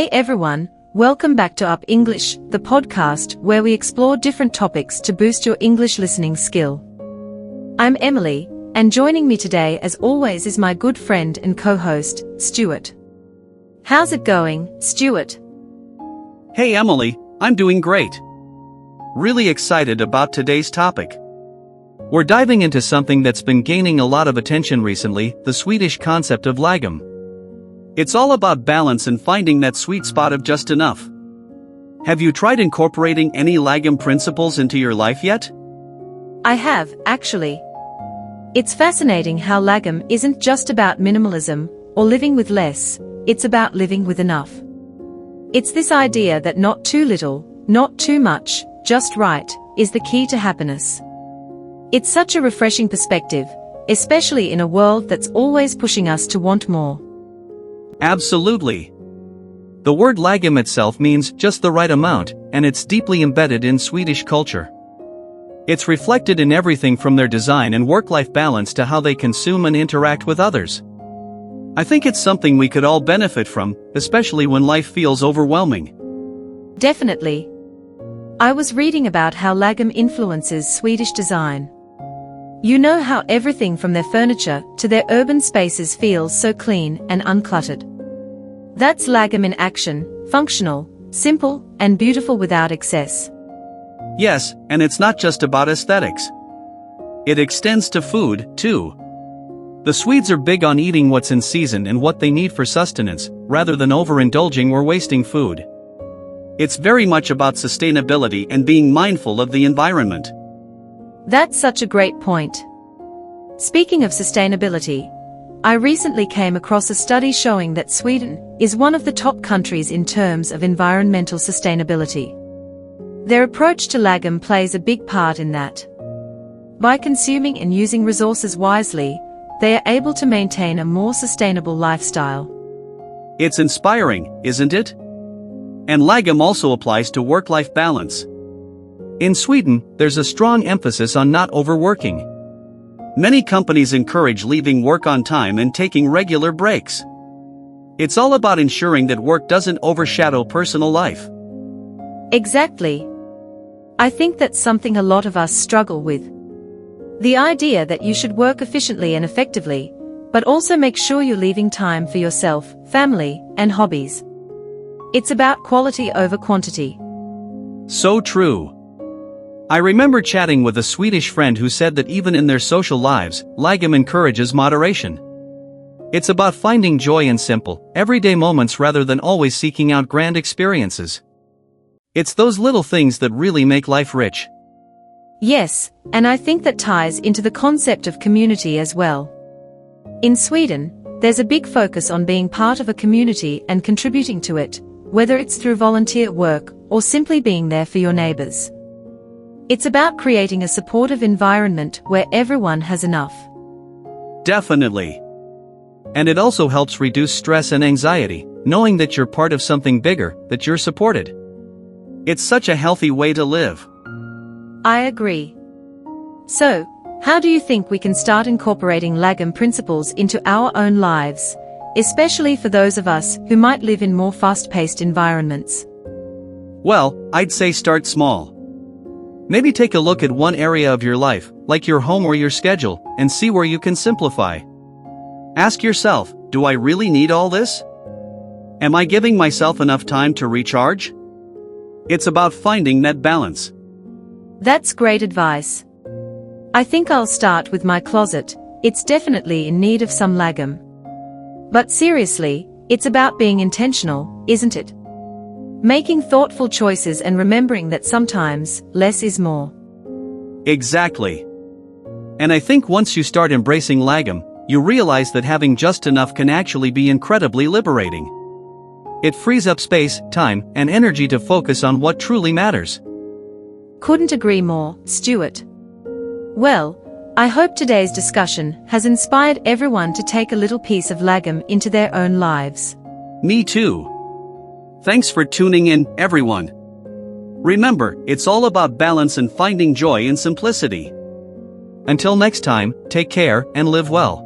Hey everyone, welcome back to Up English, the podcast where we explore different topics to boost your English listening skill. I'm Emily, and joining me today as always is my good friend and co-host, Stuart. How's it going, Stuart? Hey Emily, I'm doing great. Really excited about today's topic. We're diving into something that's been gaining a lot of attention recently, the Swedish concept of lagom. It's all about balance and finding that sweet spot of just enough. Have you tried incorporating any lagom principles into your life yet? I have, actually. It's fascinating how lagom isn't just about minimalism or living with less, it's about living with enough. It's this idea that not too little, not too much, just right, is the key to happiness. It's such a refreshing perspective, especially in a world that's always pushing us to want more. Absolutely. The word lagom itself means just the right amount, and it's deeply embedded in Swedish culture. It's reflected in everything from their design and work-life balance to how they consume and interact with others. I think it's something we could all benefit from, especially when life feels overwhelming. Definitely. I was reading about how lagom influences Swedish design. You know how everything from their furniture to their urban spaces feels so clean and uncluttered. That's lagom in action, functional, simple, and beautiful without excess. Yes, and it's not just about aesthetics. It extends to food, too. The Swedes are big on eating what's in season and what they need for sustenance, rather than overindulging or wasting food. It's very much about sustainability and being mindful of the environment. That's such a great point. Speaking of sustainability, I recently came across a study showing that Sweden is one of the top countries in terms of environmental sustainability. Their approach to lagom plays a big part in that. By consuming and using resources wisely, they are able to maintain a more sustainable lifestyle. It's inspiring, isn't it? And lagom also applies to work-life balance. In Sweden, there's a strong emphasis on not overworking. Many companies encourage leaving work on time and taking regular breaks. It's all about ensuring that work doesn't overshadow personal life. Exactly. I think that's something a lot of us struggle with. The idea that you should work efficiently and effectively, but also make sure you're leaving time for yourself, family, and hobbies. It's about quality over quantity. So true. I remember chatting with a Swedish friend who said that even in their social lives, lagom encourages moderation. It's about finding joy in simple, everyday moments rather than always seeking out grand experiences. It's those little things that really make life rich. Yes, and I think that ties into the concept of community as well. In Sweden, there's a big focus on being part of a community and contributing to it, whether it's through volunteer work or simply being there for your neighbors. It's about creating a supportive environment where everyone has enough. Definitely. And it also helps reduce stress and anxiety, knowing that you're part of something bigger, that you're supported. It's such a healthy way to live. I agree. So, how do you think we can start incorporating lagom principles into our own lives, especially for those of us who might live in more fast-paced environments? Well, I'd say start small. Maybe take a look at one area of your life, like your home or your schedule, and see where you can simplify. Ask yourself, do I really need all this? Am I giving myself enough time to recharge? It's about finding that balance. That's great advice. I think I'll start with my closet. It's definitely in need of some lagom. But seriously, it's about being intentional, isn't it? Making thoughtful choices and remembering that sometimes, less is more. Exactly. And I think once you start embracing lagom, you realize that having just enough can actually be incredibly liberating. It frees up space, time, and energy to focus on what truly matters. Couldn't agree more, Stuart. Well, I hope today's discussion has inspired everyone to take a little piece of lagom into their own lives. Me too. Thanks for tuning in, everyone. Remember, it's all about balance and finding joy in simplicity. Until next time, take care and live well.